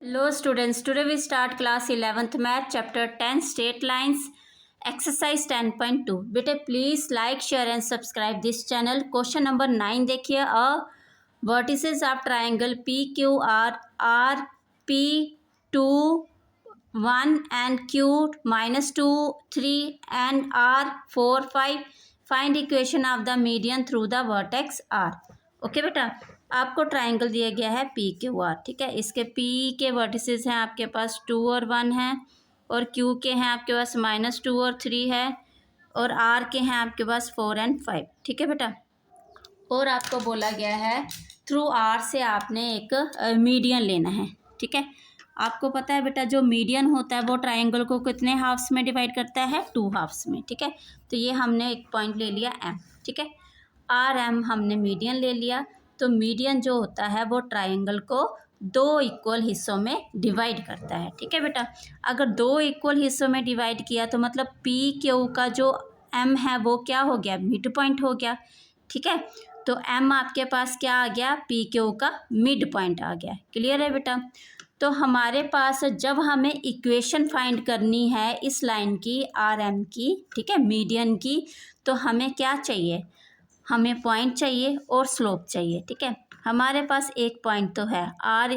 Hello students, today we start class 11th math chapter 10 straight lines exercise 10.2. बेटे please like share and subscribe this channel. Question number 9 देखिए. Vertices of triangle P Q R P 2 1 and Q -2 3 and R 4 5. Find equation of the median through the vertex R. Okay बेटा, आपको triangle दिया गया है P Q are. ठीक है, इसके P के वर्टिसेस हैं आपके पास 2 और 1 हैं, और क्यू के हैं आपके पास -2 और 3 है, और आर के हैं आपके पास 4 and 5. ठीक है बेटा, और आपको बोला गया है थ्रू आर से आपने एक मीडियन लेना है. ठीक है, आपको पता है बेटा जो मीडियन होता है वो ट्राइंगल को कितने हाफ्स में डिवाइड करता है? 2 हाफ्स में. ठीक है, तो ये हमने एक पॉइंट ले लिया एम. ठीक है, आर एम हमने मीडियन ले लिया. तो मीडियन जो होता है वो ट्राइंगल को 2 इक्वल हिस्सों में डिवाइड करता है. ठीक है बेटा, अगर 2 इक्वल हिस्सों में डिवाइड किया तो मतलब पी क्यू का जो एम है वो क्या हो गया? मिड पॉइंट हो गया. ठीक है, तो एम आपके पास क्या आ गया? पी क्यू का मिड पॉइंट आ गया. क्लियर है बेटा? तो हमारे पास जब हमें इक्वेशन फाइंड करनी है इस लाइन की, आर एम की, ठीक है, मीडियन की, तो हमें क्या चाहिए? हमें पॉइंट चाहिए और स्लोप चाहिए. ठीक है, हमारे पास एक पॉइंट तो है, आर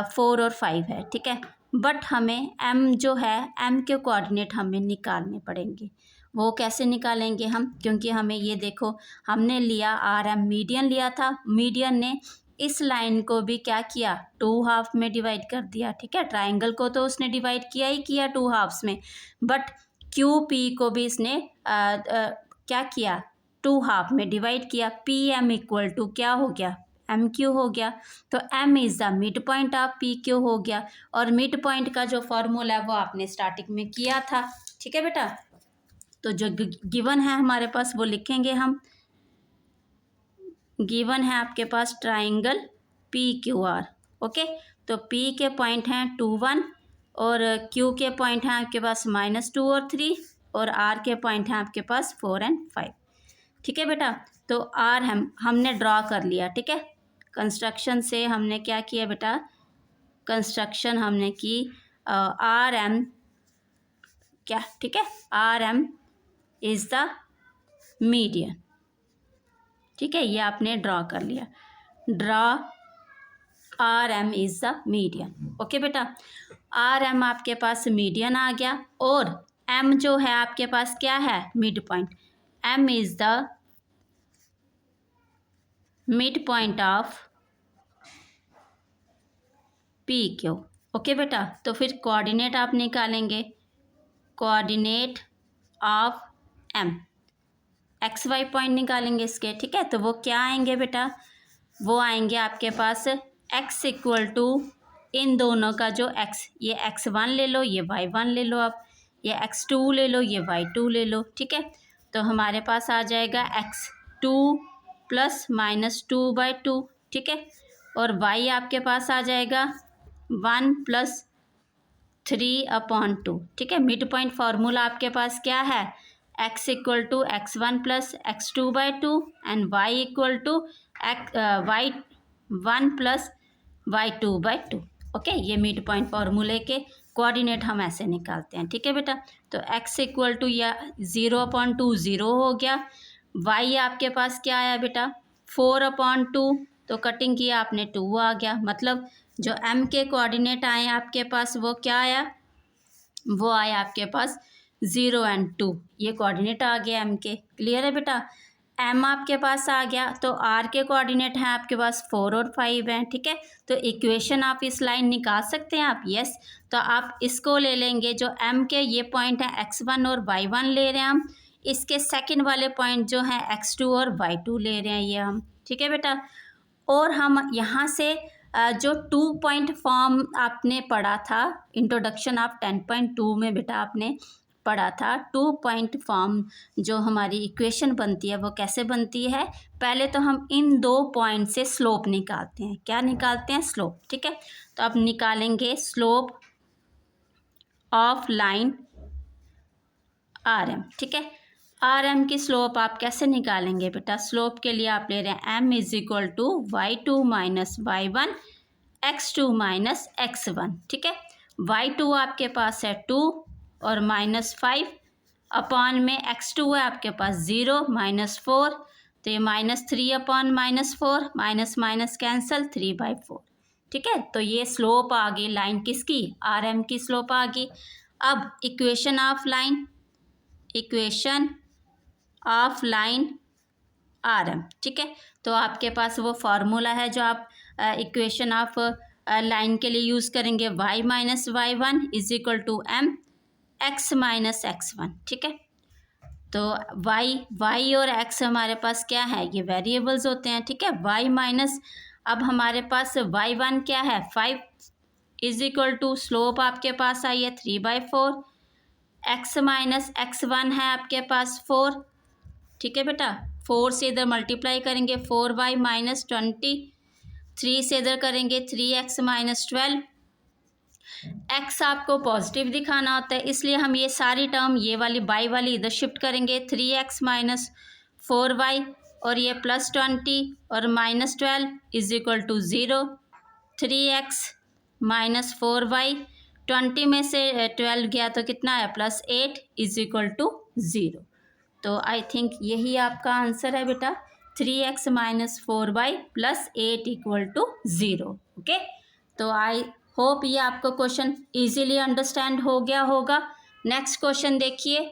4 और 5 है. ठीक है, बट हमें एम जो है, एम के कोऑर्डिनेट हमें निकालने पड़ेंगे. वो कैसे निकालेंगे हम? क्योंकि हमें ये देखो, हमने लिया आर एम मीडियन लिया था, मीडियन ने इस लाइन को भी क्या किया? 2 हाफ में डिवाइड कर दिया. ठीक है, ट्राइंगल को तो उसने डिवाइड किया ही किया 2 हाफ्स में, बट क्यू पी को भी इसने क्या किया? 2 हाफ में डिवाइड किया. पी एम इक्वल टू क्या हो गया? एम क्यू हो गया. तो M is the mid point of P Q हो गया. और मिड पॉइंट का जो फॉर्मूला है वो आपने स्टार्टिंग में किया था. ठीक है बेटा, तो जो गिवन है हमारे पास वो लिखेंगे हम. गिवन है आपके पास triangle P Q R. Okay, तो पी के पॉइंट हैं 2 1, और क्यू के पॉइंट हैं आपके पास -2 और 3, और आर के पॉइंट हैं आपके पास 4 and 5. ठीक है बेटा, तो आर हमने ड्रॉ कर लिया. ठीक है, कंस्ट्रक्शन से हमने क्या किया बेटा? कंस्ट्रक्शन हमने की आर एम क्या, ठीक है, R M is the median. ठीक है, ये आपने ड्रॉ कर लिया. Draw R M is the median. Okay बेटा, आर एम आपके पास मीडियन आ गया, और एम जो है आपके पास क्या है? Mid point. M is the mid point of P Q. Okay बेटा, तो फिर कोऑर्डिनेट आप निकालेंगे. Coordinate of M, X Y point निकालेंगे इसके. ठीक है, तो वो क्या आएंगे बेटा? वो आएंगे आपके पास एक्स इक्वल टू इन दोनों का जो एक्स, ये x1 ले लो, ये y1 ले लो, आप ये x2 ले लो, ये y2 ले लो. ठीक है, तो हमारे पास आ जाएगा x2 प्लस -2/2. ठीक है, और y आपके पास आ जाएगा 1 + 3/2. ठीक है, मिड पॉइंट फार्मूला आपके पास क्या है? x equal to x1 + x2/2 and y equal to y1 + y2/2. Okay, ये मिड पॉइंट फार्मूले के कोऑर्डिनेट हम ऐसे निकालते हैं. ठीक है बेटा, तो x इक्वल टू या 0/2 0 हो गया. y आपके पास क्या आया बेटा? 4/2. तो कटिंग किया आपने 2 आ गया. मतलब जो m के कोऑर्डिनेट आए आपके पास वो क्या आया? वो आया आपके पास 0 and 2. ये कोऑर्डिनेट आ गया m के. क्लियर है बेटा? m आपके पास आ गया, तो r के कोऑर्डिनेट हैं आपके पास 4 और 5 हैं. ठीक है, तो इक्वेशन आप इस लाइन निकाल सकते हैं आप. यस, तो आप इसको ले लेंगे, जो m के ये पॉइंट हैं x1 और y1 ले रहे हैं हम. इसके सेकंड वाले पॉइंट जो हैं x2 और y2 ले रहे हैं ये हम. ठीक है बेटा, और हम यहाँ से जो 2 पॉइंट फॉर्म आपने पढ़ा था इंट्रोडक्शन ऑफ 10.2 में बेटा, आपने पढ़ा था 2 पॉइंट फॉर्म जो हमारी इक्वेशन बनती है वो कैसे बनती है? पहले तो हम इन 2 पॉइंट से स्लोप निकालते हैं. क्या निकालते हैं? स्लोप. ठीक है, तो अब निकालेंगे slope of line R M. ठीक है, आर एम की स्लोप आप कैसे निकालेंगे बेटा? स्लोप के लिए आप ले रहे हैं m is equal to y2 - y1 x2 minus x1, ठीक है। y2 आपके पास है 2 और -5 अपॉन में x2 है आपके पास 0 -4, तो ये -3 अपॉन -4, माइनस माइनस कैंसल, 3/4, ठीक है। तो ये स्लोप आ गई लाइन किसकी, RM की स्लोप आ गई। अब इक्वेशन ऑफ लाइन RM, ठीक है। तो आपके पास वो फार्मूला है जो आप इक्वेशन ऑफ लाइन के लिए यूज़ करेंगे, y minus y1 is equal to m x minus x1, ठीक है। तो y और x हमारे पास क्या है, ये वेरिएबल्स होते हैं, ठीक है। y माइनस, अब हमारे पास y1 क्या है 5 इज इक्वल टू स्लोप आपके पास आई है 3/4, x माइनस x1 है आपके पास 4, ठीक है बेटा। 4 से इधर मल्टीप्लाई करेंगे 4y माइनस 20, 3 से इधर करेंगे 3x माइनस 12, x आपको पॉजिटिव दिखाना होता है इसलिए हम ये सारी टर्म ये वाली बाई वाली इधर शिफ्ट करेंगे, 3x माइनस 4y और ये +20 और -12 is equal to 0, 3x minus 4y, 20 में से 12 गया तो कितना है +8 इज इक्वल टू 0। तो आई थिंक यही आपका आंसर है बेटा, 3x minus 4y plus 8 equal to 0, okay. तो आई होप ये आपको क्वेश्चन इजीली अंडरस्टैंड हो गया होगा। नेक्स्ट क्वेश्चन देखिए,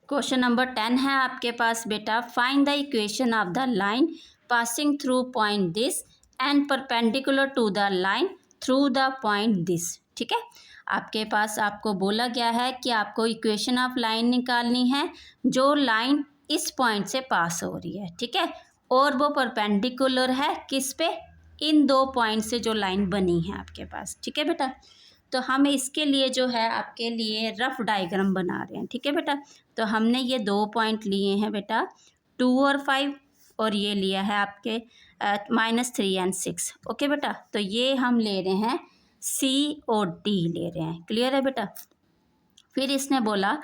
क्वेश्चन नंबर 10 है आपके पास बेटा, find the equation of the line passing through point this and perpendicular to the line through the point this, ठीक है। आपके पास आपको बोला गया है कि आपको इक्वेशन ऑफ लाइन निकालनी है जो लाइन इस पॉइंट से पास हो रही है, ठीक है, और वो परपेंडिकुलर है किस पे, इन दो पॉइंट से जो लाइन बनी है आपके पास, ठीक है बेटा। तो हम इसके लिए जो है आपके लिए रफ डायग्राम बना रहे हैं, ठीक है बेटा। तो हमने ये 2 पॉइंट लिए हैं बेटा 2 और 5 और ये लिया है आपके -3 और 6, ओके बेटा। तो ये हम ले रहे हैं C और D ले रहे हैं, क्लियर है बेटा। फिर इसने बोला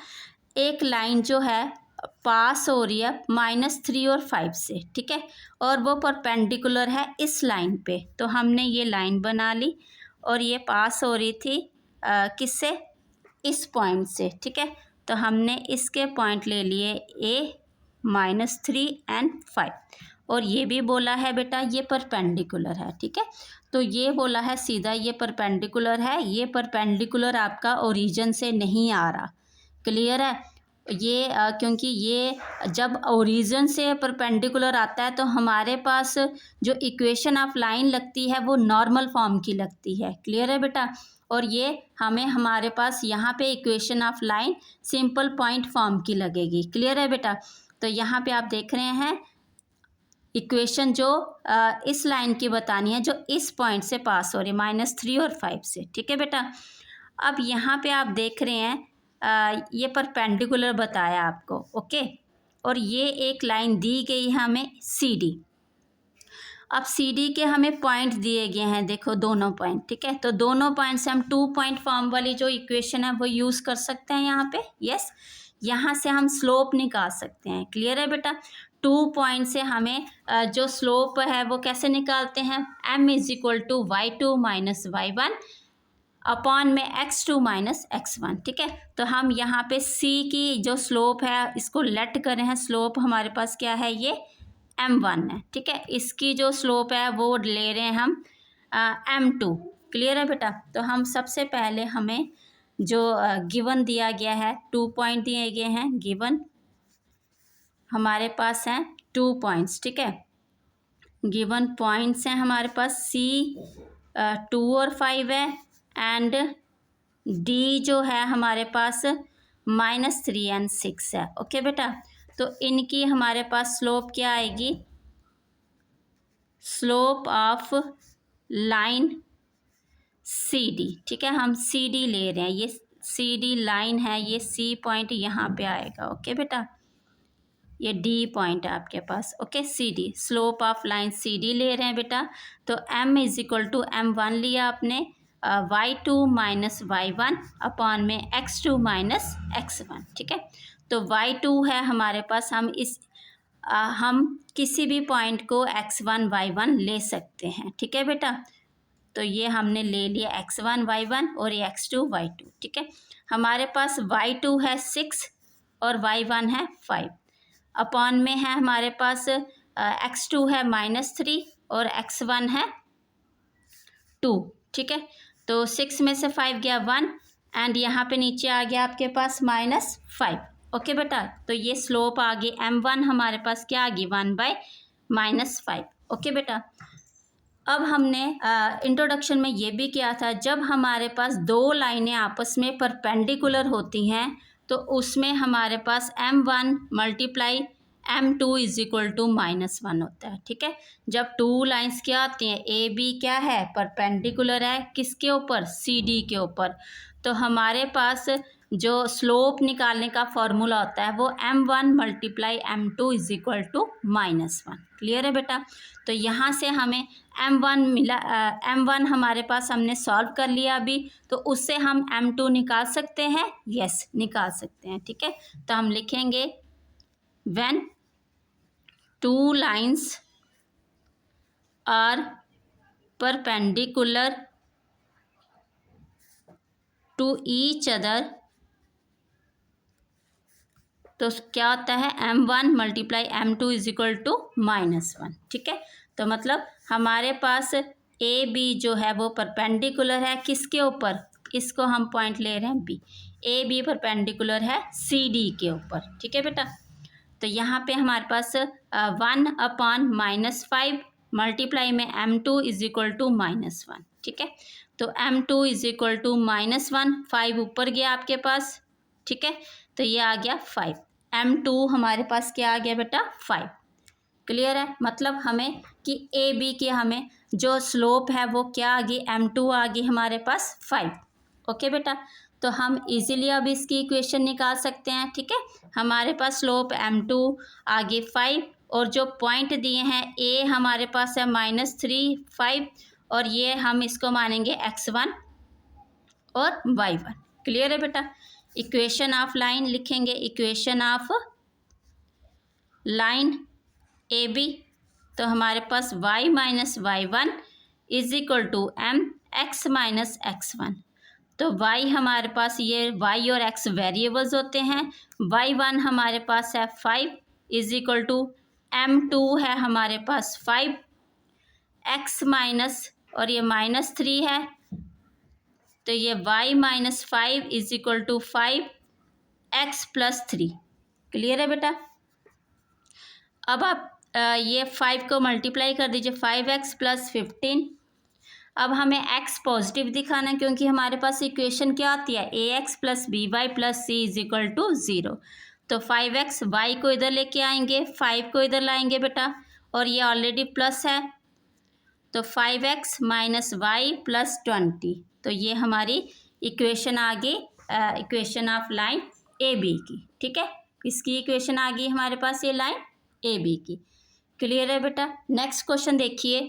एक लाइन जो है पास हो रही है -3 और 5 से, ठीक है, और वो परपेंडिकुलर है इस लाइन पे। तो हमने ये लाइन बना ली और ये पास हो रही थी किससे, इस पॉइंट से, ठीक है। तो हमने इसके पॉइंट ले लिए A -3 और 5 और ये भी बोला है बेटा ये परपेंडिकुलर है, ठीक है। तो ये बोला है सीधा ये परपेंडिकुलर है, ये परपेंडिकुलर आपका ओरिजिन से नहीं आ रहा, क्लियर है। ये क्योंकि ये जब ओरिजिन से परपेंडिकुलर आता है तो हमारे पास जो इक्वेशन ऑफ लाइन लगती है वो नॉर्मल फॉर्म की लगती है, क्लियर है बेटा। और ये हमें हमारे पास यहाँ पे equation of line simple point form की लगेगी, क्लियर है बेटा। तो यहाँ पे आप देख रहे हैं इक्वेशन जो इस लाइन की बतानी है जो इस पॉइंट से पास हो रही है -3 और 5 से, ठीक है बेटा। अब यहाँ पे आप देख रहे हैं ये परपेंडिकुलर बताया आपको, ओके। और ये एक लाइन दी गई है हमें CD। अब CD के हमें पॉइंट दिए गए हैं, देखो दोनों पॉइंट, ठीक है। तो दोनों पॉइंट से हम 2 पॉइंट फॉर्म वाली जो इक्वेशन है वो यूज़ कर सकते हैं यहाँ पे, यस। यहाँ से हम स्लोप निकाल सकते हैं, क्लियर है बेटा। 2 पॉइंट से हमें जो स्लोप है वो कैसे निकालते हैं, m is equal to y2 minus y1 upon में x2 माइनस x1, ठीक है। तो हम यहाँ पे C की जो स्लोप है इसको लेट कर रहे हैं, स्लोप हमारे पास क्या है ये m1 है, ठीक है। इसकी जो स्लोप है वो ले रहे हैं हम m2, क्लियर है बेटा। तो हम सबसे पहले हमें जो गिवन दिया गया है 2 पॉइंट दिए गए हैं, गिवन हमारे पास हैं 2 पॉइंट्स, ठीक है। गिवन पॉइंट्स हैं हमारे पास C 2 और 5 है एंड D जो है हमारे पास -3 और 6 है, ओके बेटा। तो इनकी हमारे पास स्लोप क्या आएगी, स्लोप ऑफ लाइन CD, ठीक है। हम CD ले रहे हैं, ये CD लाइन है, ये C पॉइंट यहाँ पे आएगा, ओके बेटा। ये D पॉइंट है आपके पास, okay. CD slope of line CD ले रहे हैं बेटा। तो m is equal to m1 लिया आपने, y2 माइनस y1 अपॉन में x2 माइनस x1, ठीक है। तो y2 है हमारे पास, हम किसी भी पॉइंट को x1 y1 ले सकते हैं, ठीक है बेटा। तो ये हमने ले लिया x1 y1 और ये x2 y2, ठीक है। हमारे पास y2 है 6 और y1 है 5, अपॉन में है हमारे पास x2 है -3 और x1 है 2, ठीक है। तो 6 में से 5 गया 1 एंड यहाँ पे नीचे आ गया आपके पास -5। ओके बेटा, तो ये स्लोप आ गई m1 हमारे पास क्या आ गई 1/-5। ओके बेटा, अब हमने इंट्रोडक्शन में ये भी किया था, जब हमारे पास दो लाइनें आपस में परपेंडिकुलर होती हैं तो उसमें हमारे पास m1 multiply m2 is equal to -1 होता है, ठीक है। जब टू लाइंस क्या आती हैं, ए बी क्या है, परपेंडिकुलर है किसके ऊपर, सी डी के ऊपर, तो हमारे पास जो स्लोप निकालने का फॉर्मूला होता है वो m1 multiply m2 is equal to -1। Clear है बेटा। तो यहाँ से हमें m1 मिला, m1 हमारे पास हमने सॉल्व कर लिया अभी, तो उससे हम m2 निकाल सकते हैं, यस निकाल सकते हैं, ठीक है। तो हम लिखेंगे when two lines are perpendicular to each other, तो क्या होता है m1 multiply m2 is equal to -1, ठीक है। तो मतलब हमारे पास ए बी जो है वो परपेंडिकुलर है किसके ऊपर, इसको हम पॉइंट ले रहे हैं बी, ए बी परपेंडिकुलर है सी डी के ऊपर, ठीक है बेटा। तो यहाँ पे हमारे पास 1/-5 मल्टीप्लाई में m2 इज इक्वल टू -1, ठीक है। तो m2 इज इक्वल टू -1, 5 ऊपर गया आपके पास, ठीक है। तो ये आ गया 5, m2 हमारे पास क्या आ गया बेटा 5। क्लियर है, मतलब हमें कि ए बी के हमें जो स्लोप है वो क्या आ गई, m2 आ गई हमारे पास 5। ओके बेटा, तो हम इजीली अब इसकी इक्वेशन निकाल सकते हैं, ठीक है। हमारे पास स्लोप m2 आ गई 5 और जो पॉइंट दिए हैं ए हमारे पास है -3 5 और ये हम इसको मानेंगे x1 और y1। क्लियर है बेटा। इक्वेशन ऑफ लाइन लिखेंगे, equation of line A B, तो हमारे पास y minus y1 is equal to m x minus x1। तो y हमारे पास ये y और x वेरिएबल्स होते हैं, y1 हमारे पास है 5 इज इक्वल टू m2 है हमारे पास 5 x माइनस और ये -3 है, तो ये y minus 5 is equal to 5 x plus 3। Clear है बेटा। अब आप ये 5 को मल्टीप्लाई कर दीजिए, 5x प्लस 15। अब हमें x पॉजिटिव दिखाना है क्योंकि हमारे पास इक्वेशन क्या आती है, ax plus by plus c is equal to 0। तो 5x, y को इधर लेके आएंगे, 5 को इधर लाएंगे बेटा, और ये ऑलरेडी प्लस है, तो 5x माइनस वाई प्लस 20। तो ये हमारी इक्वेशन आ गई, equation of line A B की, ठीक है। इसकी इक्वेशन आ गई हमारे पास ये लाइन ए बी की। क्लियर है बेटा। नेक्स्ट क्वेश्चन देखिए,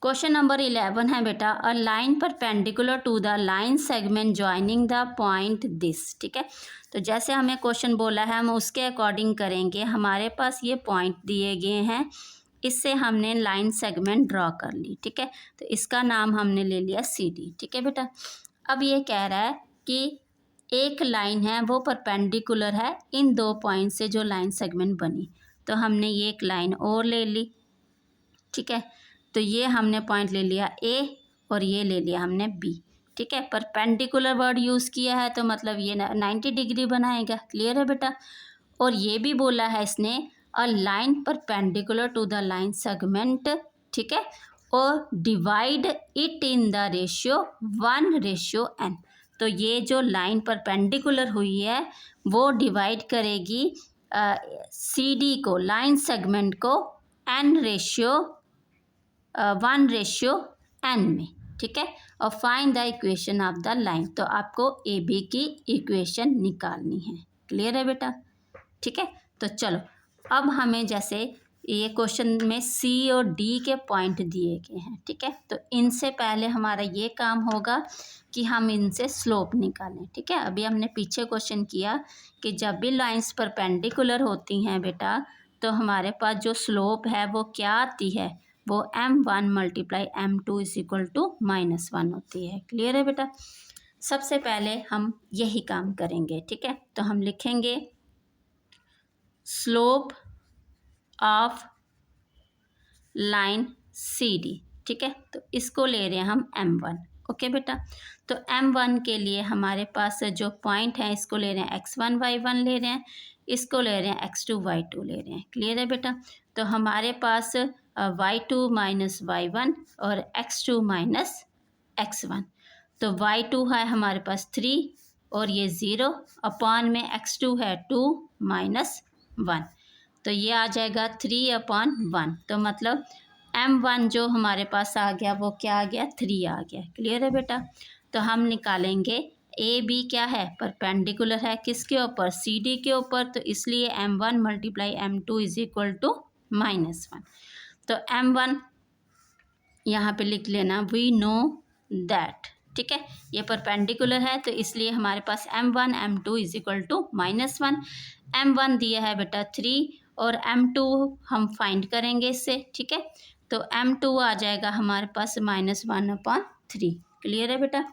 क्वेश्चन नंबर 11 है बेटा, a line perpendicular to the line segment joining the point this, ठीक है। तो जैसे हमें क्वेश्चन बोला है हम उसके अकॉर्डिंग करेंगे। हमारे पास ये पॉइंट दिए गए हैं, इससे हमने लाइन सेगमेंट ड्रॉ कर ली, ठीक है। तो इसका नाम हमने ले लिया सी डी, ठीक है बेटा। अब ये कह रहा है कि एक लाइन है वो परपेंडिकुलर है इन दो पॉइंट से जो लाइन सेगमेंट बनी, तो हमने ये एक लाइन और ले ली, ठीक है। तो ये हमने पॉइंट ले लिया ए और ये ले लिया हमने बी, ठीक है। परपेंडिकुलर वर्ड यूज़ किया है तो मतलब ये 90 डिग्री बनाएगा। क्लियर है बेटा। और ये भी बोला है इसने a line perpendicular to the line segment, ठीक है, और divide it in the ratio 1:n। तो ये जो लाइन परपेंडिकुलर हुई है वो डिवाइड करेगी सी डी को, लाइन सेगमेंट को n रेशियो 1:n में, ठीक है। और find the equation of the line, तो आपको ए बी की इक्वेशन निकालनी है। क्लियर है बेटा, ठीक है। तो चलो अब हमें जैसे ये क्वेश्चन में सी और डी के पॉइंट दिए गए हैं, ठीक है। तो इनसे पहले हमारा ये काम होगा कि हम इनसे स्लोप निकालें, ठीक है। अभी हमने पीछे क्वेश्चन किया कि जब भी लाइंस परपेंडिकुलर होती हैं बेटा तो हमारे पास जो स्लोप है वो क्या आती है, वो m1 multiply m2 is equal to -1 होती है। क्लियर है बेटा? सबसे पहले हम यही काम करेंगे, ठीक है। तो हम लिखेंगे स्लोप ऑफ लाइन CD, ठीक है। तो इसको ले रहे हैं हम m1, ओके बेटा। तो m1 के लिए हमारे पास जो पॉइंट है इसको ले रहे हैं x1 y1 ले रहे हैं, इसको ले रहे हैं x2 y2 ले रहे हैं। क्लियर है बेटा? तो हमारे पास y2 माइनस y1 और x2 माइनस x1। तो y2 है हमारे पास 3 और ये 0 अपॉन में x2 है 2 माइनस 1, तो ये आ जाएगा 3/1। तो मतलब m1 जो हमारे पास आ गया वो क्या आ गया, 3 आ गया। क्लियर है बेटा? तो हम निकालेंगे AB क्या है, परपेंडिकुलर है किसके ऊपर, CD के ऊपर, तो इसलिए m1 multiply m2 is equal to -1। तो m1 यहाँ पे लिख लेना, वी नो दैट, ठीक है। ये परपेंडिकुलर है तो इसलिए हमारे पास m1 m2 is equal to -1। m1 दिया है बेटा 3 और m2 हम फाइंड करेंगे इससे, ठीक है। तो m2 आ जाएगा हमारे पास -1/3। क्लियर है बेटा?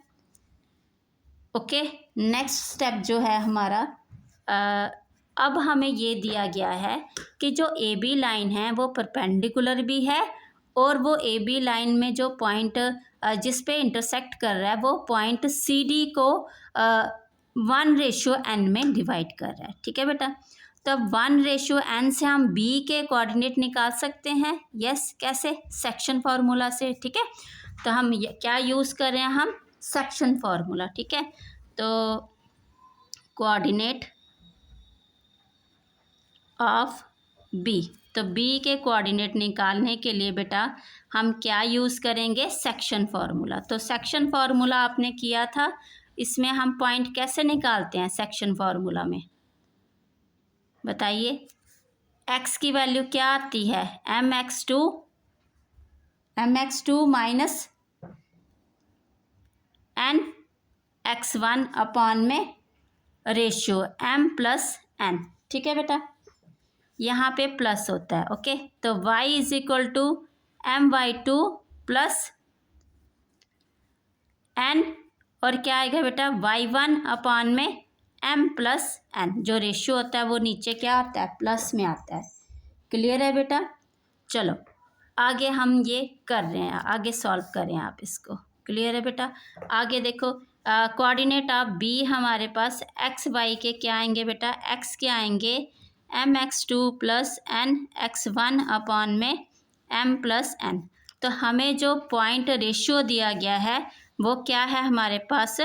ओके, नेक्स्ट स्टेप जो है हमारा, अब हमें ये दिया गया है कि जो AB लाइन है वो परपेंडिकुलर भी है और वो AB लाइन में जो पॉइंट जिस पे इंटरसेक्ट कर रहा है वो पॉइंट CD को 1:n में डिवाइड कर रहा है, ठीक है बेटा। तब 1:n से हम B के कोऑर्डिनेट निकाल सकते हैं। यस, कैसे? सेक्शन फार्मूला से, ठीक है। तो हम क्या यूज़ कर रहे हैं, हम सेक्शन फार्मूला, ठीक है। तो कोऑर्डिनेट ऑफ B, तो B के कोऑर्डिनेट निकालने के लिए बेटा हम क्या यूज़ करेंगे, सेक्शन फार्मूला। तो सेक्शन फार्मूला आपने किया था, इसमें हम पॉइंट कैसे निकालते हैं सेक्शन फार्मूला में, बताइए। x की वैल्यू क्या आती है, mx2 minus n x1 upon में रेशियो m+n, ठीक है बेटा। यहाँ पे प्लस होता है, ओके। तो y is equal to my2 plus n, और क्या आएगा बेटा, y1 अपॉन में m+n। जो रेशियो होता है वो नीचे क्या आता है, प्लस में आता है। क्लियर है बेटा? चलो आगे हम ये कर रहे हैं, आगे सॉल्व करें आप इसको। क्लियर है बेटा? आगे देखो, कोऑर्डिनेट ऑफ B हमारे पास x y के क्या आएंगे बेटा, x के आएंगे mx2 plus n x1 upon में m+n। तो हमें जो पॉइंट रेशियो दिया गया है वो क्या है हमारे पास,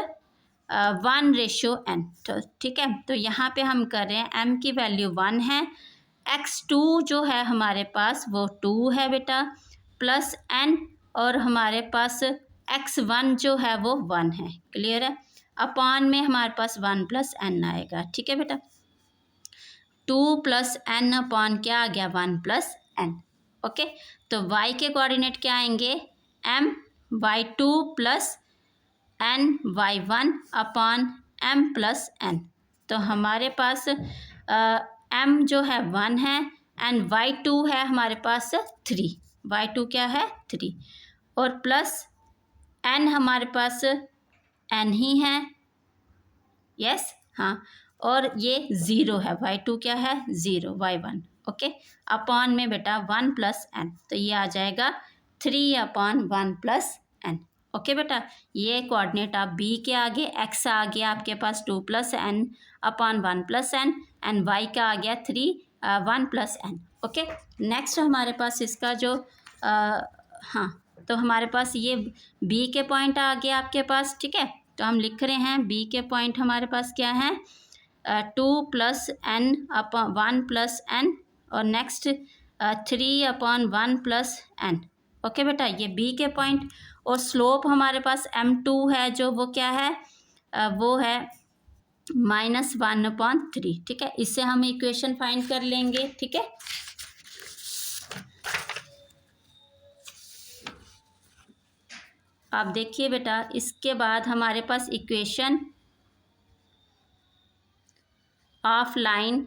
1:n। तो ठीक है, तो यहाँ पे हम कर रहे हैं m की वैल्यू 1 है, x2 जो है हमारे पास वो 2 है बेटा, प्लस n, और हमारे पास x1 जो है वो 1 है। क्लियर है? अपॉन में हमारे पास 1+n आएगा, ठीक है बेटा। 2 + n अपॉन क्या आ गया, 1+n, ओके। तो y के कोऑर्डिनेट क्या आएंगे, my2 plus n y1 upon m+n। तो हमारे पास m जो है 1 है एंड y2 है हमारे पास 3, y2 क्या है 3, और प्लस n हमारे पास n ही है, यस, हाँ, और ये 0 है, y2 क्या है 0, y1, ओके, अपॉन में बेटा 1+n। तो ये आ जाएगा 3/1+n, ओके बेटा। ये कोऑर्डिनेट आप B के आगे x आ गया आपके पास 2 + n upon 1+n and y का आ गया 1+n, ओके। नेक्स्ट हमारे पास इसका जो हाँ, तो हमारे पास ये B के पॉइंट आ गया आपके पास, ठीक है। तो हम लिख रहे हैं B के पॉइंट हमारे पास क्या है, 2 + n अपॉन 1+n और नेक्स्ट 3/1+n, ओके बेटा, ये B के पॉइंट। और स्लोप हमारे पास m2 है जो वो क्या है, वो है -1/3, ठीक है। इससे हम इक्वेशन फाइंड कर लेंगे, ठीक है। आप देखिए बेटा, इसके बाद हमारे पास इक्वेशन ऑफ लाइन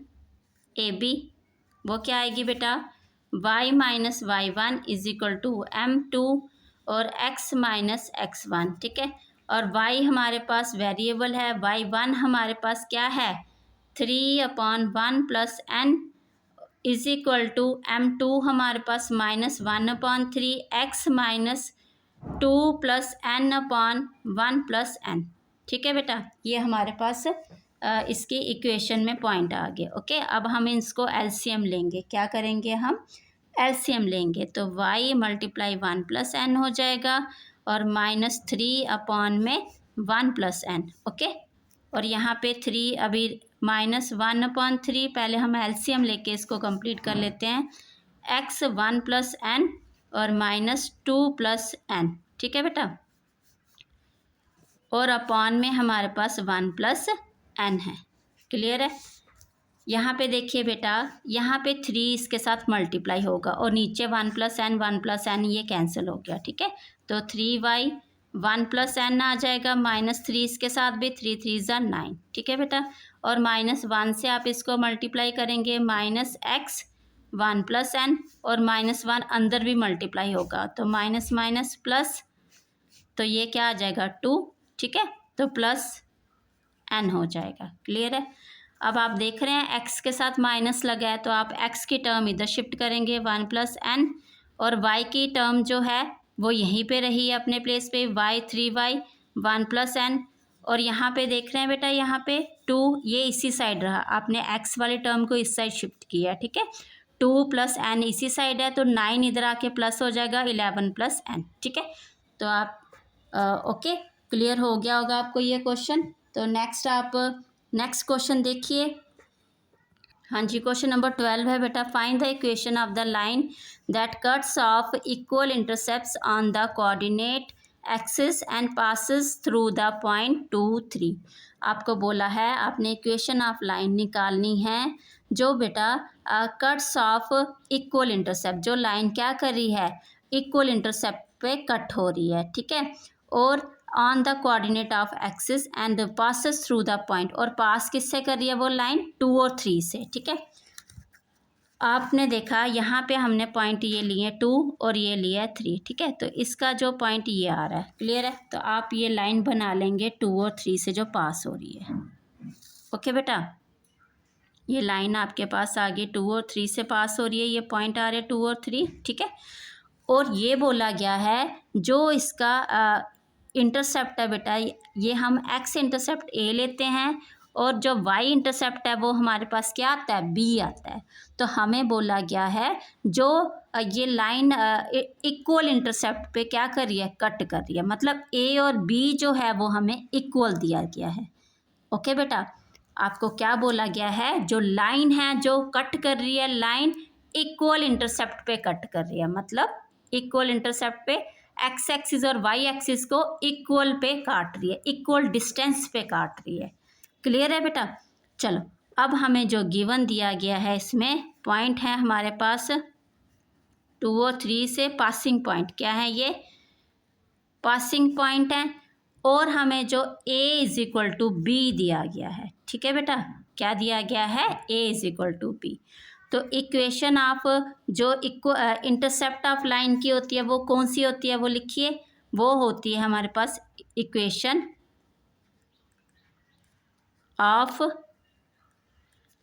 AB वो क्या आएगी बेटा, y minus y1 is equal to m2 और x माइनस x1, ठीक है। और y हमारे पास वेरिएबल है, y1 हमारे पास क्या है 3/1 plus n is equal to m2 हमारे पास -1/3 x minus 2 plus n/1 plus n, ठीक है बेटा। ये हमारे पास इसके इक्वेशन में पॉइंट आ गए। ओके, अब हम इसको एलसीएम लेंगे। क्या करेंगे हम? एलसीएम लेंगे तो y मल्टीप्लाई 1 प्लस n हो जाएगा और -3 में 1 प्लस n। ओके, और यहाँ पे 3 अभी -1/3, पहले हम एलसीएम लेके इसको कंप्लीट कर लेते हैं। x 1 प्लस n और -2 प्लस n, ठीक है बेटा। और अपॉन में हमारे पास 1 प्लस n है। क्लियर है? यहाँ पे देखिए बेटा, यहाँ पे 3 इसके साथ मल्टीप्लाई होगा और नीचे 1 प्लस n ये कैंसिल हो गया, ठीक है। तो 3y 1 प्लस n आ जाएगा, -3 इसके साथ भी, 3 3 ज़ा 9, ठीक है बेटा। और -1 से आप इसको मल्टीप्लाई करेंगे, -x 1 प्लस n और -1 अंदर भी मल्टीप्लाई होगा तो माइनस माइनस प्लस, तो ये क्या आ जाएगा 2, ठीक है। तो प्लस n हो जाएगा। क्लियर है? अब आप देख रहे हैं x के साथ माइनस लगा है तो आप x की टर्म इधर शिफ्ट करेंगे 1 प्लस n, और y की टर्म जो है वो यहीं पे रही है अपने प्लेस पे, y 3y 1 प्लस n। और यहाँ पे देख रहे हैं बेटा, यहाँ पे 2 ये इसी साइड रहा, आपने x वाली टर्म को इस साइड शिफ्ट किया, ठीक है। 2 प्लस n इसी साइड है तो 9 इधर आके प्लस हो जाएगा 11 प्लस n, ठीक है। तो आप ओके, क्लियर हो गया होगा आपको ये क्वेश्चन। तो नेक्स्ट आप नेक्स्ट क्वेश्चन देखिए। हाँ जी, क्वेश्चन नंबर 12 है बेटा, find the equation of the line that cuts of equal intercepts on the coordinate axis and passes through the point 2 3। आपको बोला है आपने इक्वेशन ऑफ लाइन निकालनी है जो बेटा कट्स ऑफ इक्वल इंटरसेप्ट, जो लाइन क्या कर रही है इक्वल इंटरसेप्ट पे कट हो रही है, ठीक है। और on the coordinate of axis and passes through the point, और पास किससे कर रही है वो लाइन 2 और 3 से, ठीक है। आपने देखा यहाँ पे हमने पॉइंट ये लिए 2 और ये लिया 3, ठीक है। तो इसका जो पॉइंट ये आ रहा है, क्लियर है। तो आप ये लाइन बना लेंगे 2 और 3 से जो पास हो रही है। ओके बेटा, ये लाइन आपके पास आ गई 2 और 3 से पास हो रही है, ये पॉइंट आ रहे हैं 2 और 3, ठीक है। और ये बोला गया है जो इसका इंटरसेप्ट है बेटा, ये हम एक्स इंटरसेप्ट ए लेते हैं और जो वाई इंटरसेप्ट है वो हमारे पास क्या आता है बी आता है। तो हमें बोला गया है जो ये लाइन इक्वल इंटरसेप्ट पे क्या कर रही है कट कर रही है, मतलब ए और बी जो है वो हमें इक्वल दिया गया है। ओके बेटा, आपको क्या बोला गया है, जो लाइन है जो कट कर रही है लाइन इक्वल इंटरसेप्ट पे कट कर रही है, मतलब इक्वल इंटरसेप्ट पे एक्स एक्सिस और वाई एक्सिस को इक्वल पे काट रही है, इक्वल डिस्टेंस पे काट रही है। क्लियर है बेटा? चलो अब हमें जो गिवन दिया गया है इसमें पॉइंट है हमारे पास 2 और 3 से पासिंग पॉइंट, क्या है ये पासिंग पॉइंट है। और हमें जो a is equal to B दिया गया है, ठीक है बेटा, क्या दिया गया है a is equal to B. तो इक्वेशन ऑफ जो इंटरसेप्ट ऑफ लाइन की होती है वो कौन सी होती है वो लिखिए, वो होती है हमारे पास इक्वेशन ऑफ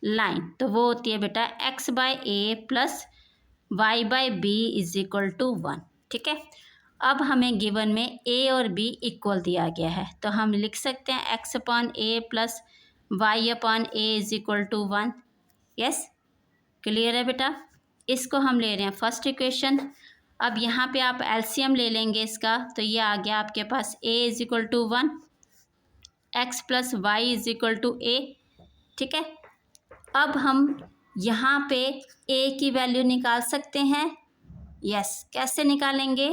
लाइन। तो वो होती है बेटा x by A plus Y by B is equal to 1, ठीक है। अब हमें गिवन में a और b इक्वल दिया गया है तो हम लिख सकते हैं x upon A plus Y upon A is equal to 1। Yes, clear है बेटा? इसको हम ले रहे हैं फर्स्ट इक्वेशन। अब यहाँ पे आप एलसीएम ले लेंगे इसका, तो ये आ गया आपके पास a is equal to 1, x plus Y is equal to a, ठीक है। अब हम यहाँ पे a की वैल्यू निकाल सकते हैं। यस, कैसे निकालेंगे?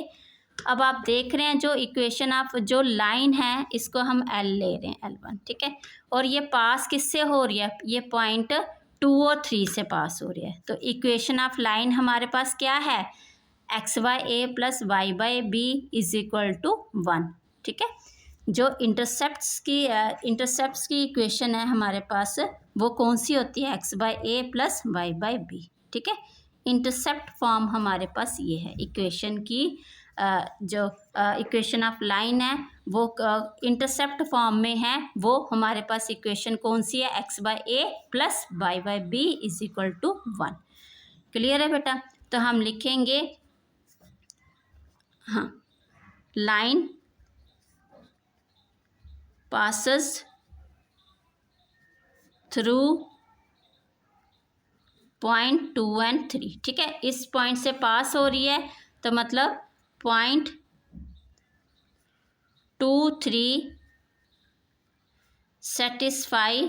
अब आप देख रहे हैं जो इक्वेशन ऑफ जो लाइन है इसको हम L ले रहे हैं L1, ठीक है। और ये पास किससे हो रही है, ये पॉइंट 2 और 3 से पास हो रही है। तो इक्वेशन ऑफ लाइन हमारे पास क्या है X by A plus Y by B is equal to 1, ठीक है। जो इंटरसेप्ट्स की इक्वेशन है हमारे पास वो कौन सी होती है X by A plus Y by B, ठीक है। इंटरसेप्ट फॉर्म हमारे पास ये है इक्वेशन की। जो इक्वेशन ऑफ लाइन है वो इंटरसेप्ट फॉर्म में है। वो हमारे पास इक्वेशन कौन सी है, x/a plus y/b is equal to 1। Clear है बेटा? तो हम लिखेंगे हाँ, line passes through point 2 and 3। ठीक है, इस पॉइंट से पास हो रही है तो मतलब point 2, 3 satisfy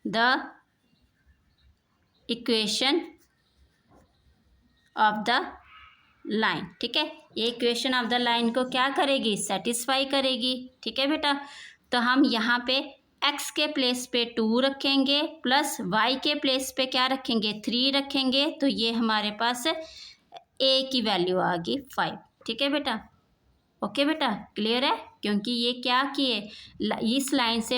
the equation of the line. ठीक है, ये इक्वेशन ऑफ द लाइन को क्या करेगी, सेटिस्फाई करेगी। ठीक है बेटा, तो हम यहाँ पे x के प्लेस पे 2 रखेंगे प्लस y के प्लेस पे क्या रखेंगे, 3 रखेंगे, तो ये हमारे पास a की वैल्यू आ गई 5। ठीक है बेटा, ओके बेटा, क्लियर है? क्योंकि ये क्या किए, इस लाइन से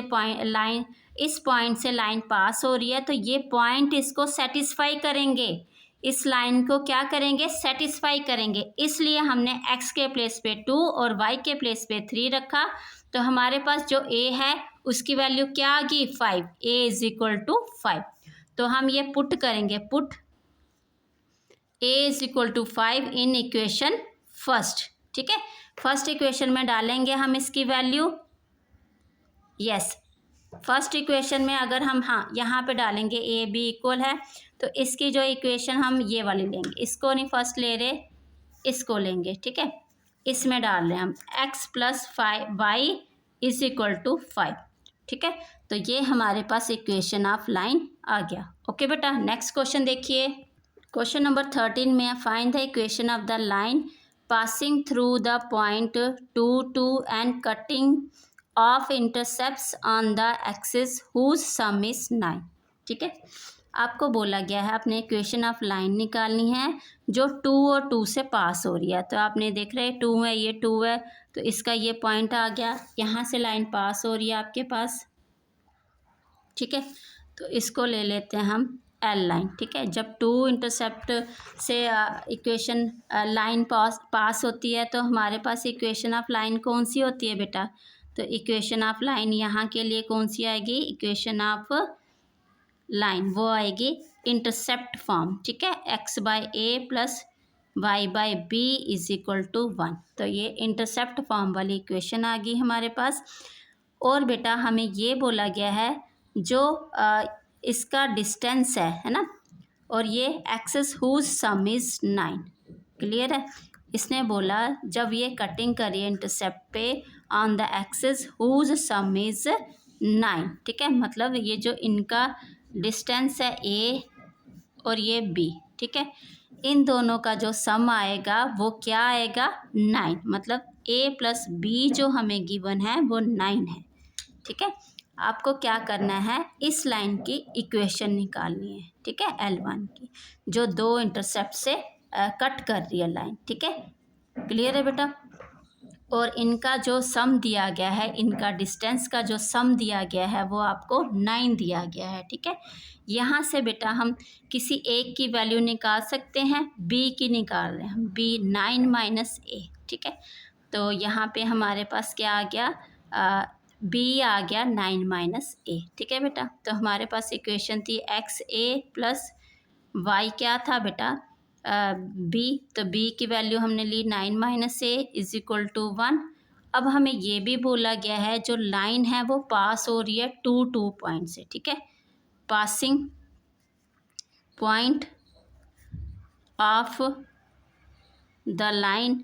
इस पॉइंट से लाइन पास हो रही है तो ये पॉइंट इसको सेटिस्फाई करेंगे, इस लाइन को क्या करेंगे, सेटिस्फाई करेंगे। इसलिए हमने x के प्लेस पे 2 और y के प्लेस पे 3 रखा। तो हमारे पास जो a है उसकी वैल्यू क्या आ गई, 5। a is equal to 5। तो हम ये पुट करेंगे, put a is equal to 5 in equation first. ठीक है, फर्स्ट इक्वेशन में डालेंगे हम इसकी वैल्यू। यस, फर्स्ट इक्वेशन में अगर हम यहाँ पे डालेंगे a b इक्वल है तो इसकी जो इक्वेशन हम ये वाली लेंगे, इसको नहीं फर्स्ट ले रहे, इसको लेंगे। ठीक है, इसमें डाल रहे हैं हम x plus 5y is equal to 5। ठीक है, तो ये हमारे पास इक्वेशन ऑफ लाइन आ गया। ओके बेटा, नेक्स्ट क्वेश्चन देखिए। क्वेश्चन नंबर 13 में find the equation of the line passing through the point 2, 2 and cutting off intercepts on the axis whose sum is 9। ठीक है, आपको बोला गया है अपने इक्वेशन ऑफ लाइन निकालनी है जो 2 और 2 से पास हो रही है। तो आपने देख रहे हैं 2 है, ये 2 है, तो इसका ये पॉइंट आ गया, यहाँ से लाइन पास हो रही है आपके पास। ठीक है, तो इसको ले लेते हैं हम एल लाइन। ठीक है, जब 2 इंटरसेप्ट से इक्वेशन लाइन पास होती है तो हमारे पास इक्वेशन ऑफ लाइन कौन सी होती है बेटा, तो इक्वेशन ऑफ लाइन यहाँ के लिए कौन सी आएगी, इक्वेशन ऑफ लाइन वो आएगी इंटरसेप्ट फॉर्म। ठीक है, x/a plus y/b is equal to 1। तो ये इंटरसेप्ट फॉर्म वाली इक्वेशन आ गई हमारे पास। और बेटा हमें ये बोला गया है जो इसका डिस्टेंस है ना, और ये axes whose sum is 9। Clear है? इसने बोला जब ये कटिंग करिए इंटरसेप्ट पे on the axes whose sum is 9। ठीक है, मतलब ये जो इनका डिस्टेंस है a और ये b, ठीक है, इन दोनों का जो सम आएगा वो क्या आएगा, 9। मतलब a प्लस b जो हमें गिवन है वो 9 है। ठीक है, आपको क्या करना है, इस लाइन की इक्वेशन निकालनी है। ठीक है, L1 की, जो 2 इंटरसेप्ट से कट कर रही है लाइन। ठीक है, क्लियर है बेटा? और इनका जो सम दिया गया है, इनका डिस्टेंस का जो सम दिया गया है वो आपको 9 दिया गया है। ठीक है, यहाँ से बेटा हम किसी एक की वैल्यू निकाल सकते हैं, b की निकाल रहे हैं हम, b 9 माइनस a। ठीक है, तो यहाँ पे हमारे पास क्या आ गया, b आ गया 9 माइनस a। ठीक है बेटा, तो हमारे पास इक्वेशन थी xa प्लस y क्या था बेटा, b, तो b की वैल्यू हमने ली 9 minus a is equal to 1। अब हमें ये भी बोला गया है जो लाइन है वो पास हो रही है 2 पॉइंट से। ठीक है, passing point of the line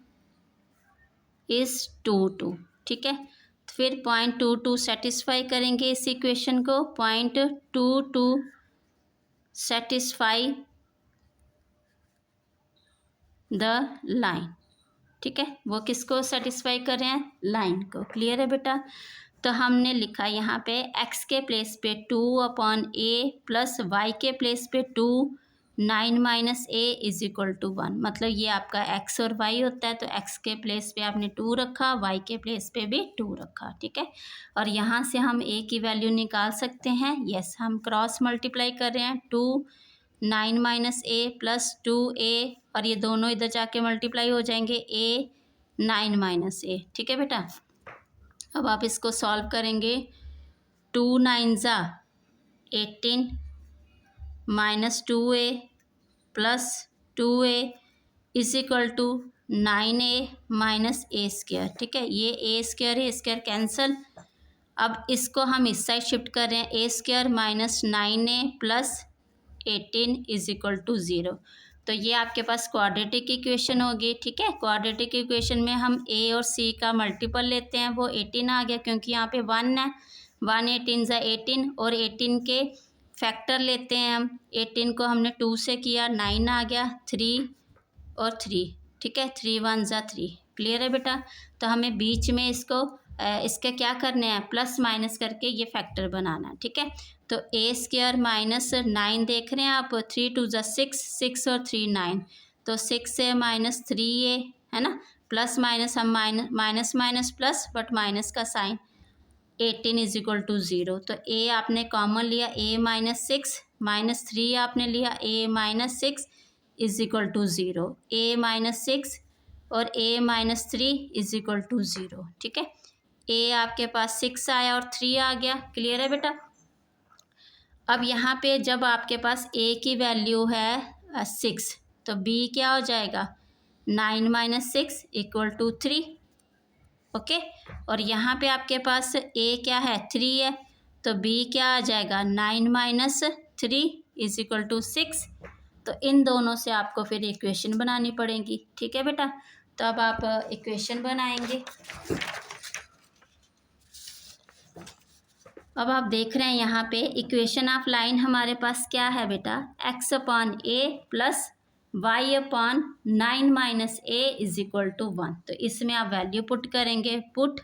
is 2 ठीक है, फिर पॉइंट 2 सेटिस्फाई करेंगे इस इक्वेशन को, पॉइंट 2 सेटिस्फाई द लाइन। ठीक है, वो किसको सेटिस्फाई कर रहे हैं, लाइन को। क्लियर है बेटा? तो हमने लिखा यहाँ पे x के प्लेस पे 2/a प्लस y के प्लेस पे 2 9 minus a is equal to 1। मतलब ये आपका x और y होता है, तो x के प्लेस पे आपने 2 रखा, y के प्लेस पे भी 2 रखा। ठीक है, और यहाँ से हम a की वैल्यू निकाल सकते हैं। यस, हम क्रॉस मल्टीप्लाई कर रहे हैं, 2 9 माइनस ए प्लस 2a, और ये दोनों इधर जाके मल्टीप्लाई हो जाएंगे, a 9 माइनस ए। ठीक है बेटा, अब आप इसको सॉल्व करेंगे। 2 9 ज़ा 18 minus 2a plus 2a is equal to 9a minus a square. ठीक है, ये ए स्क्वायर है, स्क्वायर कैंसल। अब इसको हम इस साइड शिफ्ट कर रहे हैं, a square minus 9a plus 18 is equal to 0। तो ये आपके पास क्वाड्रेटिक इक्वेशन होगी। ठीक है, क्वाड्रेटिक इक्वेशन में हम ए और सी का मल्टीपल लेते हैं, वो 18 आ गया क्योंकि यहाँ पे 1 है। 1 18 ज़ा 18, और 18 के फैक्टर लेते हैं हम। 18 को हमने 2 से किया, 9 आ गया, 3 और 3। ठीक है, 3 1 ज़ा 3। क्लियर है बेटा? तो हमें बीच में इसको इसके क्या करने हैं, प्लस माइनस करके ये फैक्टर बनाना है। ठीक है, तो ए स्क्वायर माइनस 9 देख रहे हैं आप, 3 2 ज़ा 6, 6 और 3 9, तो 6 से माइनस 3a है ना, प्लस माइनस हम minus minus plus, but minus का साइन, 18 इज इक्वल टू 0। तो ए आपने कॉमन लिया, a माइनस 6 माइनस 3 आपने लिया, a minus 6 is equal to 0। a minus 6 और a minus 3 is equal to 0। ठीक है, a आपके पास 6 आया और 3 आ गया। क्लियर है बेटा? अब यहाँ पे जब आपके पास a की वैल्यू है 6, तो b क्या हो जाएगा, 9 माइनस 6 इक्वल टू 3। ओके, और यहाँ पे आपके पास a क्या है, 3 है, तो b क्या आ जाएगा, 9 माइनस 3 इज इक्वल टू 6। तो इन दोनों से आपको फिर इक्वेशन बनानी पड़ेगी। ठीक है बेटा, तो अब आप इक्वेशन बनाएंगे। अब आप देख रहे हैं यहाँ पे इक्वेशन ऑफ लाइन हमारे पास क्या है बेटा, x upon A plus y upon 9 minus a is equal to 1। तो इसमें आप वैल्यू पुट करेंगे, put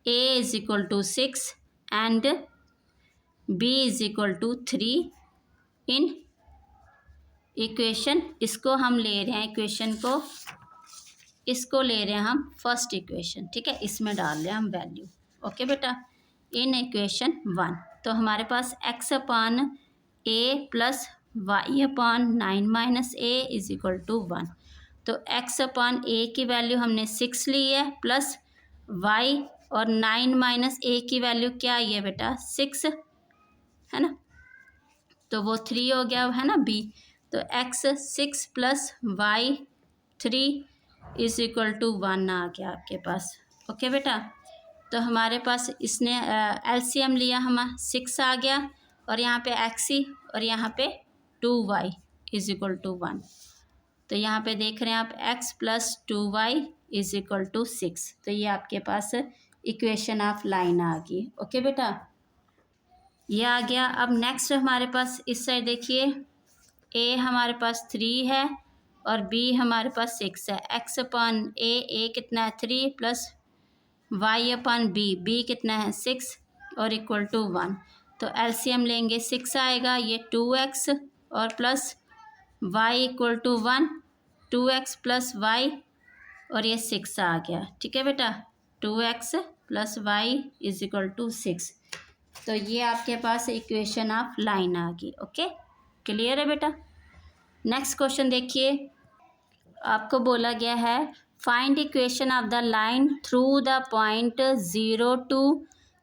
a is equal to 6 and b is equal to 3 in equation. इसको हम ले रहे हैं, इक्वेशन को, इसको ले रहे हैं हम फर्स्ट इक्वेशन। ठीक है, इसमें डाल रहे हैं हम वैल्यू। ओके बेटा, इन इक्वेशन 1 तो हमारे पास x upon A plus Y upon 9 minus a is equal to 1। तो x अपॉन ए की वैल्यू हमने 6 ली है, प्लस y और 9 माइनस ए की वैल्यू क्या आई है बेटा, 6 है ना, तो वो 3 हो गया है ना b। तो x 6 plus y 3 is equal to 1 आ गया आपके पास। ओके बेटा, तो हमारे पास इसने एलसीएम लिया, हम 6 आ गया, और यहाँ पे एक्सी और यहाँ पे 2y इज इक्वल टू 1। तो यहाँ पे देख रहे हैं आप x plus 2y is equal to 6। तो ये आपके पास इक्वेशन ऑफ लाइन आ गई। ओके बेटा, ये आ गया। अब नेक्स्ट हमारे पास इस साइड देखिए, a हमारे पास 3 है और b हमारे पास 6 है। x अपॉन a कितना है, 3 प्लस y अपॉन b कितना है, 6 और इक्वल टू 1। तो एलसीएम लेंगे, 6 आएगा, ये 2x और plus y equal to 1, 2x plus y और ये 6 आ गया। ठीक है बेटा, 2x plus y is equal to 6। तो ये आपके पास इक्वेशन ऑफ लाइन आ गई। ओके, क्लियर है बेटा? नेक्स्ट क्वेश्चन देखिए, आपको बोला गया है find equation of the line through the point 0 2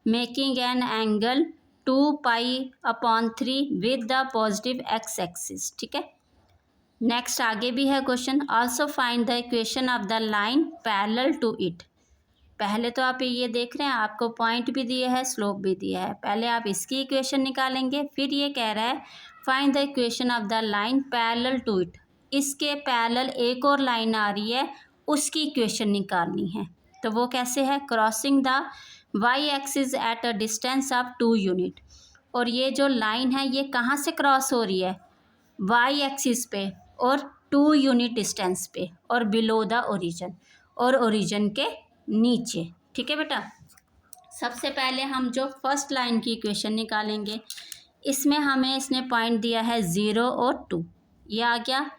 making an angle 2 pi upon 3 with the positive x axis. ठीक है, नेक्स्ट आगे भी है question, also find the equation of the line parallel to it. पहले तो आप ये देख रहे हैं, आपको पॉइंट भी दिया है, स्लोप भी दिया है। पहले आप इसकी इक्वेशन निकालेंगे, फिर ये कह रहा है find the equation of the line parallel to it. इसके पैरेलल एक और लाइन आ रही है, उसकी इक्वेशन निकालनी है। तो वो कैसे है, crossing the y axis at a distance of 2 unit. और ये जो लाइन है ये कहाँ से क्रॉस हो रही है, वाई एक्सिस पे और 2 यूनिट डिस्टेंस पे, और बिलो द ओरिजिन, और ओरिजिन के नीचे। ठीक है बेटा, सबसे पहले हम जो फर्स्ट लाइन की इक्वेशन निकालेंगे, इसमें हमें इसने पॉइंट दिया है 0 और 2। ये आ गया,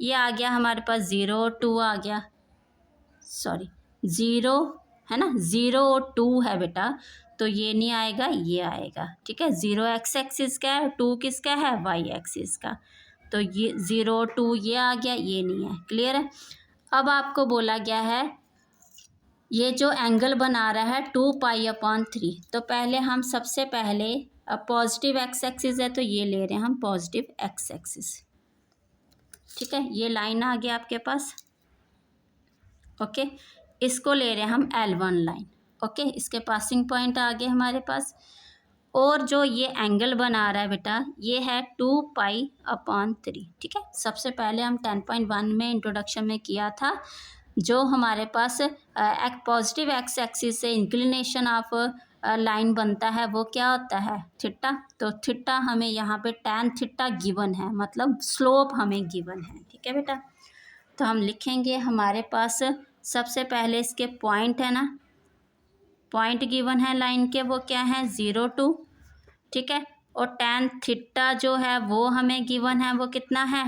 ये आ गया हमारे पास 0 और 2 आ गया, सॉरी 0 है ना, 0 और 2 है बेटा। तो ये नहीं आएगा, ये आएगा। ठीक है, 0 एक्स एक्सिस का है, 2 किसका है, वाई एक्सिस का। तो ये 0 2 ये आ गया, ये नहीं है। क्लियर है। अब आपको बोला गया है ये जो एंगल बना रहा है 2π/3, तो पहले हम सबसे पहले पॉजिटिव एक्स एक्सिस है तो ये ले रहे हैं हम पॉजिटिव एक्स एक्सिस। ठीक है, ये लाइन आ गया आपके पास। ओके, इसको ले रहे हैं हम L1 लाइन। ओके, इसके पासिंग पॉइंट आ गए हमारे पास। और जो ये एंगल बना रहा है बेटा ये है 2π/3। ठीक है, सबसे पहले हम 10.1 में इंट्रोडक्शन में किया था, जो हमारे पास एक पॉजिटिव एक्स एक्सिस से इंक्लिनेशन ऑफ लाइन बनता है वो क्या होता है, थीटा। तो थीटा हमें यहाँ पे tan थीटा गिवन है, मतलब स्लोप हमें गिवन है। ठीक है बेटा, तो हम लिखेंगे हमारे पास सबसे पहले इसके पॉइंट है ना, पॉइंट गिवन है लाइन के, वो क्या है 0 2। ठीक है, और tan थीटा जो है वो हमें गिवन है, वो कितना है,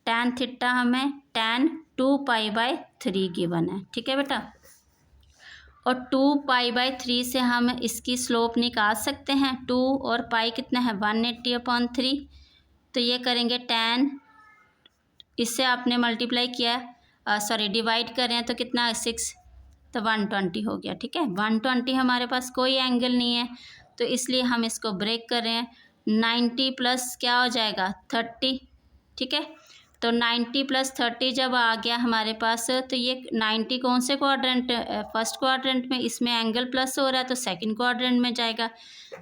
tan थीटा हमें tan 2π/3 गिवन है। ठीक है बेटा, और 2π/3 से हम इसकी स्लोप निकाल सकते हैं। 2 और पाई कितना है 180/3, तो ये करेंगे tan, इससे आपने मल्टीप्लाई किया, सॉरी डिवाइड कर रहे हैं तो कितना है 6, तो 120 हो गया। ठीक है, 120 हमारे पास कोई एंगल नहीं है तो इसलिए हम इसको ब्रेक कर रहे हैं। 90 प्लस क्या हो जाएगा 30। ठीक है, तो 90 प्लस 30 जब आ गया हमारे पास, तो ये 90 कौन से क्वाड्रेंट, फर्स्ट क्वाड्रेंट में, इसमें एंगल प्लस हो रहा है तो सेकंड क्वाड्रेंट में जाएगा।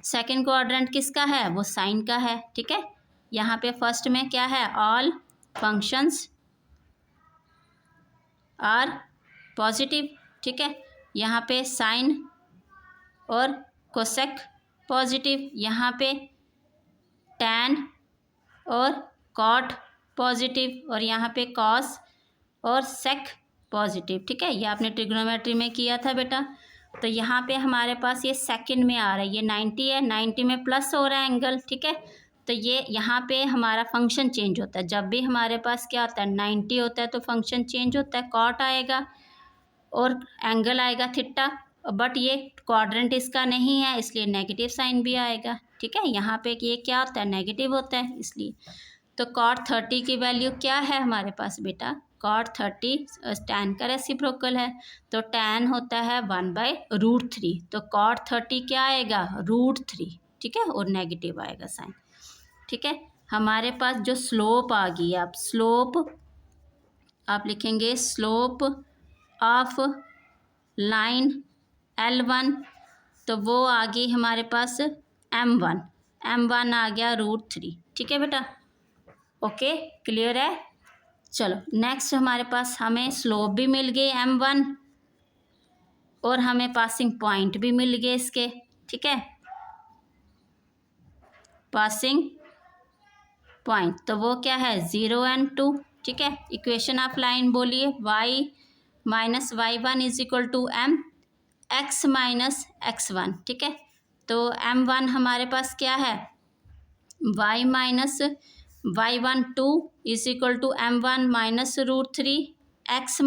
सेकंड क्वाड्रेंट किसका है, वो साइन का है। ठीक है, यहाँ पे फर्स्ट में क्या है, ऑल फंक्शंस आर पॉजिटिव। ठीक है, यहाँ पे साइन और कोसेक पॉजिटिव, यहाँ पे टैन और कॉट पॉजिटिव, और यहाँ पे कॉस और सेक पॉजिटिव। ठीक है, ये आपने ट्रिग्नोमेट्री में किया था बेटा। तो यहाँ पे हमारे पास ये सेकंड में आ रहा है, ये 90 है, 90 में प्लस हो रहा है एंगल। ठीक है, तो ये यहाँ पे हमारा फंक्शन चेंज होता है। जब भी हमारे पास क्या होता है 90 होता है तो फंक्शन चेंज होता है, कॉट आएगा और एंगल आएगा थीटा, बट ये क्वाड्रेंट इसका नहीं है इसलिए नेगेटिव साइन भी आएगा। ठीक है, यहाँ पे ये क्या होता है, नेगेटिव होता है इसलिए। तो cot 30 की वैल्यू क्या है हमारे पास बेटा, cot 30 tan का रेसिप्रोकल है, तो tan होता है 1/√3, तो cot 30 क्या आएगा √3। ठीक है, और नेगेटिव आएगा साइन। ठीक है, हमारे पास जो स्लोप आ गई, आप स्लोप आप लिखेंगे स्लोप ऑफ लाइन L1, तो वो आ गई हमारे पास M1 आ गया √3। ठीक है बेटा, ओके क्लियर है। चलो नेक्स्ट हमारे पास हमें स्लोप भी मिल गई M1 और हमें पासिंग पॉइंट भी मिल गए इसके। ठीक है, पासिंग पॉइंट तो वो क्या है 0 और 2। ठीक है, इक्वेशन ऑफ लाइन बोलिए, y - y1 = mx - x1। ठीक है, तो M1 हमारे पास क्या है, y - y1 2 = M1 - √3, x -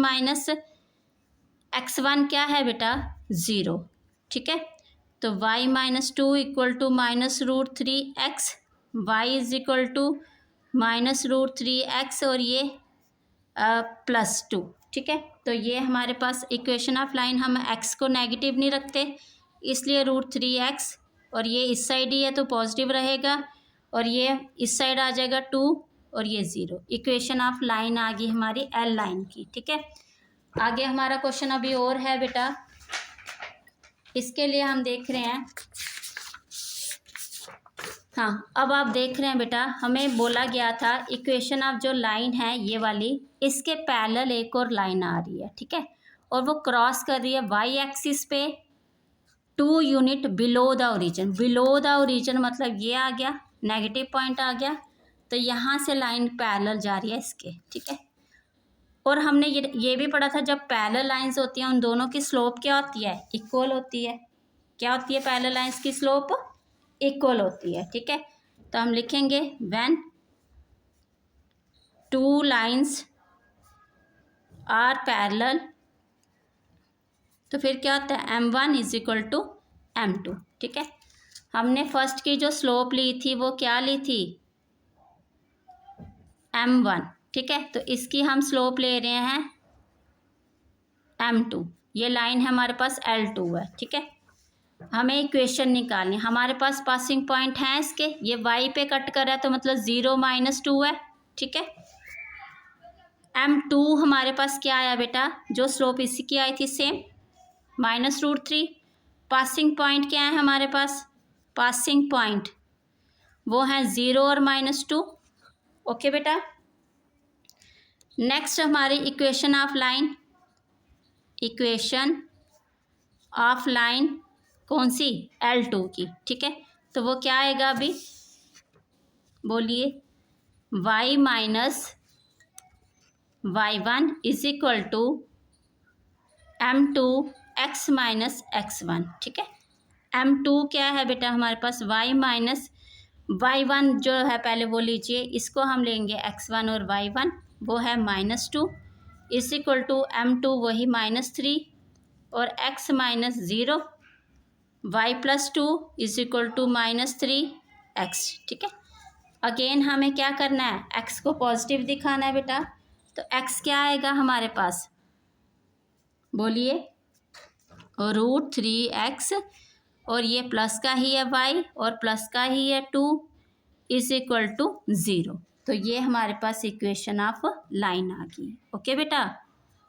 x1 क्या है बेटा 0। ठीक है, तो y - 2 = -√3x, y = -√3x और ये +2। ठीक है, तो ये हमारे पास इक्वेशन ऑफ लाइन, हम x को नेगेटिव नहीं रखते इसलिए √3x, और ये इस साइड ही है तो पॉजिटिव रहेगा, और ये इस साइड आ जाएगा 2 और ये 0। इक्वेशन ऑफ लाइन आ गई हमारी L लाइन की। ठीक है, आगे हमारा क्वेश्चन अभी और है बेटा, इसके लिए हम देख रहे हैं। हाँ, अब आप देख रहे हैं बेटा, हमें बोला गया था इक्वेशन ऑफ जो लाइन है ये वाली, इसके पैरेलल एक और लाइन आ रही है। ठीक है, और वो क्रॉस कर रही है वाई एक्सिस पे 2 unit below the origin. Below the origin मतलब ये आ गया, नेगेटिव पॉइंट आ गया, तो यहाँ से लाइन पैरेलल जा रही है इसके। ठीक है, और हमने ये भी पढ़ा था, जब पैरेलल लाइंस होती हैं उन दोनों की स्लोप क्या होती है, इक्वल होती है। क्या होती है, पैरेलल लाइंस की स्लोप इक्वल होती है। ठीक है, तो हम लिखेंगे व्हेन 2 लाइंस आर पैरेलल, तो फिर क्या होता है m1 is equal to m2। ठीक है, हमने फर्स्ट की जो स्लोप ली थी वो क्या ली थी m1। ठीक है, तो इसकी हम स्लोप ले रहे हैं m2। ये लाइन है हमारे पास L2 है। ठीक है, हमें इक्वेशन निकालनी, हमारे पास पासिंग पॉइंट है इसके, ये y पे कट कर रहा है तो मतलब 0 - 2 है। ठीक है, m2 हमारे पास क्या आया बेटा, जो स्लोप इसी की आई थी सेम -√3। पासिंग पॉइंट क्या है हमारे पास, पासिंग पॉइंट वो है 0 और -2। ओके बेटा, नेक्स्ट हमारी equation of line, equation of line कौन सी, L2 की। ठीक है, तो वो क्या आएगा अभी बोलिए, y - y1 is equal to m2 x - x1। ठीक है, m2 क्या है बेटा हमारे पास, y - y1 जो है पहले वो लीजिए, इसको हम लेंगे x1 और y1 वो है -2 इज इक्वल टू m2 वही -3 और x - 0 y + 2 is equal to -3x। ठीक है, अगेन हमें क्या करना है, x को पॉजिटिव दिखाना है बेटा, तो x क्या आएगा हमारे पास बोलिए, √3x और ये प्लस का ही है y और प्लस का ही है 2 इज इक्वल टू 0। तो ये हमारे पास इक्वेशन ऑफ लाइन आ गई। ओके बेटा,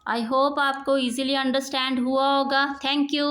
आई होप आपको इजीली अंडरस्टैंड हुआ होगा। Thank you.